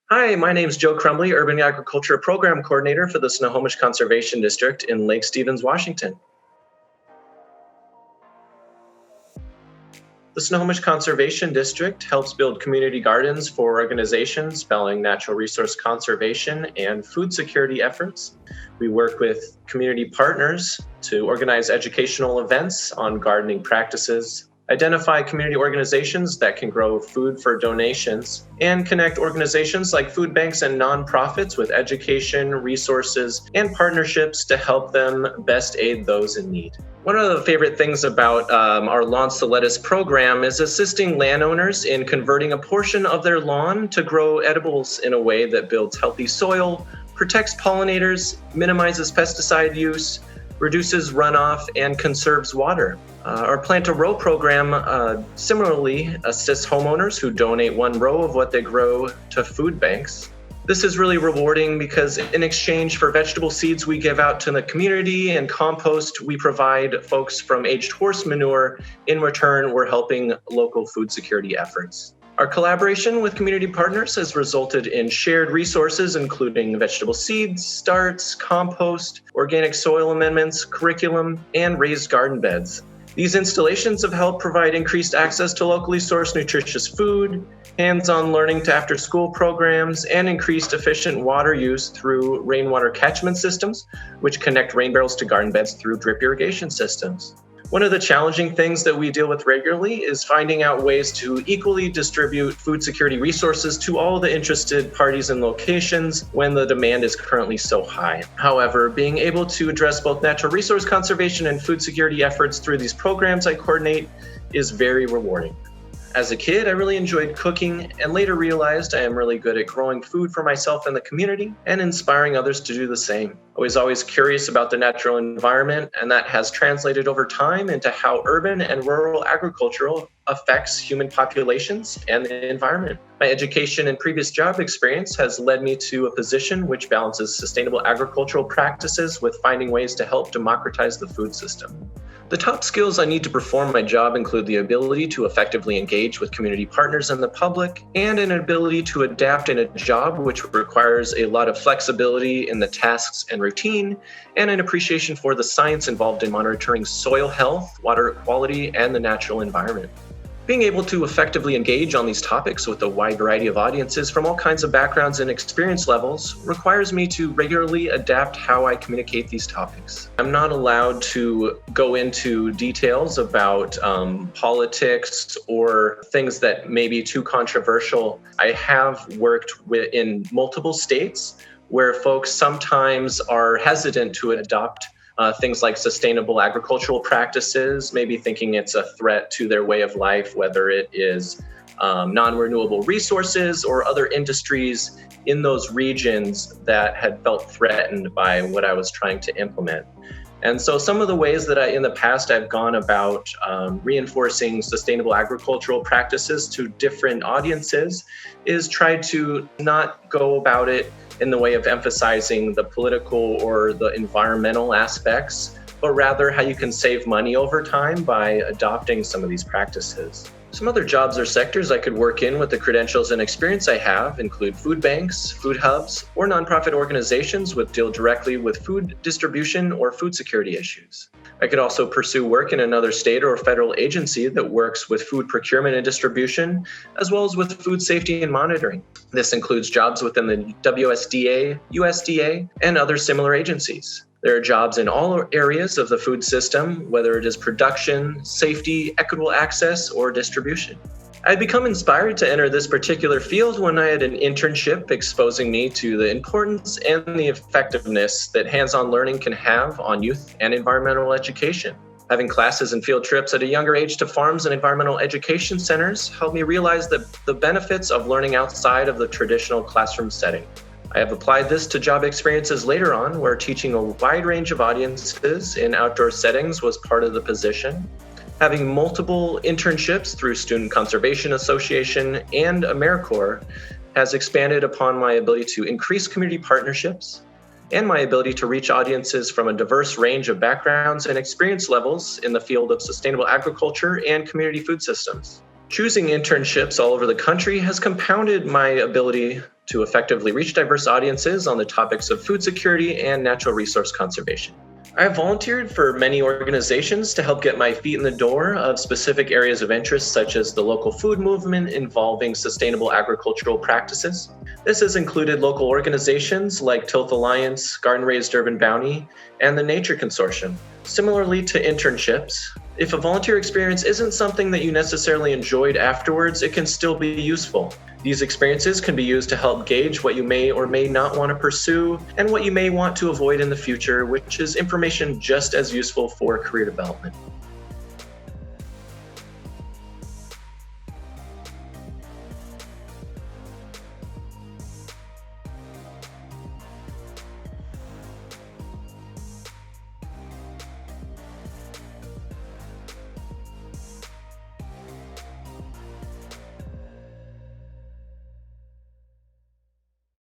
Hi, my name is Joe Crumbley, Urban Agriculture Program Coordinator for the Snohomish Conservation District in Lake Stevens, Washington. The Snohomish Conservation District helps build community gardens for organizations spelling natural resource conservation and food security efforts. We work with community partners to organize educational events on gardening practices, identify community organizations that can grow food for donations, and connect organizations like food banks and nonprofits with education, resources, and partnerships to help them best aid those in need. One of the favorite things about our Lawns to Lettuce program is assisting landowners in converting a portion of their lawn to grow edibles in a way that builds healthy soil, protects pollinators, minimizes pesticide use, reduces runoff, and conserves water. Our Plant a Row program similarly assists homeowners who donate one row of what they grow to food banks. This is really rewarding because in exchange for vegetable seeds we give out to the community and compost we provide folks from aged horse manure. In return, we're helping local food security efforts. Our collaboration with community partners has resulted in shared resources, including vegetable seeds, starts, compost, organic soil amendments, curriculum, and raised garden beds. These installations have helped provide increased access to locally sourced nutritious food, hands-on learning to after-school programs, and increased efficient water use through rainwater catchment systems, which connect rain barrels to garden beds through drip irrigation systems. One of the challenging things that we deal with regularly is finding out ways to equally distribute food security resources to all the interested parties and locations when the demand is currently so high. However, being able to address both natural resource conservation and food security efforts through these programs I coordinate is very rewarding. As a kid, I really enjoyed cooking and later realized I am really good at growing food for myself and the community and inspiring others to do the same. I was always curious about the natural environment, and that has translated over time into how urban and rural agriculture affects human populations and the environment. My education and previous job experience has led me to a position which balances sustainable agricultural practices with finding ways to help democratize the food system. The top skills I need to perform my job include the ability to effectively engage with community partners and the public, and an ability to adapt in a job which requires a lot of flexibility in the tasks and routine, and an appreciation for the science involved in monitoring soil health, water quality, and the natural environment. Being able to effectively engage on these topics with a wide variety of audiences from all kinds of backgrounds and experience levels requires me to regularly adapt how I communicate these topics. I'm not allowed to go into details about politics or things that may be too controversial. I have worked in multiple states where folks sometimes are hesitant to adopt things like sustainable agricultural practices, maybe thinking it's a threat to their way of life, whether it is non-renewable resources or other industries in those regions that had felt threatened by what I was trying to implement. And so some of the ways that in the past I've gone about reinforcing sustainable agricultural practices to different audiences is try to not go about it in the way of emphasizing the political or the environmental aspects, but rather how you can save money over time by adopting some of these practices. Some other jobs or sectors I could work in with the credentials and experience I have include food banks, food hubs, or nonprofit organizations which deal directly with food distribution or food security issues. I could also pursue work in another state or federal agency that works with food procurement and distribution, as well as with food safety and monitoring. This includes jobs within the WSDA, USDA, and other similar agencies. There are jobs in all areas of the food system, whether it is production, safety, equitable access, or distribution. I'd become inspired to enter this particular field when I had an internship exposing me to the importance and the effectiveness that hands-on learning can have on youth and environmental education. Having classes and field trips at a younger age to farms and environmental education centers helped me realize the benefits of learning outside of the traditional classroom setting. I have applied this to job experiences later on, where teaching a wide range of audiences in outdoor settings was part of the position. Having multiple internships through Student Conservation Association and AmeriCorps has expanded upon my ability to increase community partnerships and my ability to reach audiences from a diverse range of backgrounds and experience levels in the field of sustainable agriculture and community food systems. Choosing internships all over the country has compounded my ability to effectively reach diverse audiences on the topics of food security and natural resource conservation. I have volunteered for many organizations to help get my feet in the door of specific areas of interest, such as the local food movement involving sustainable agricultural practices. This has included local organizations like Tilth Alliance, Garden Raised Urban Bounty, and the Nature Consortium. Similarly to internships, if a volunteer experience isn't something that you necessarily enjoyed afterwards, it can still be useful. These experiences can be used to help gauge what you may or may not want to pursue and what you may want to avoid in the future, which is information just as useful for career development.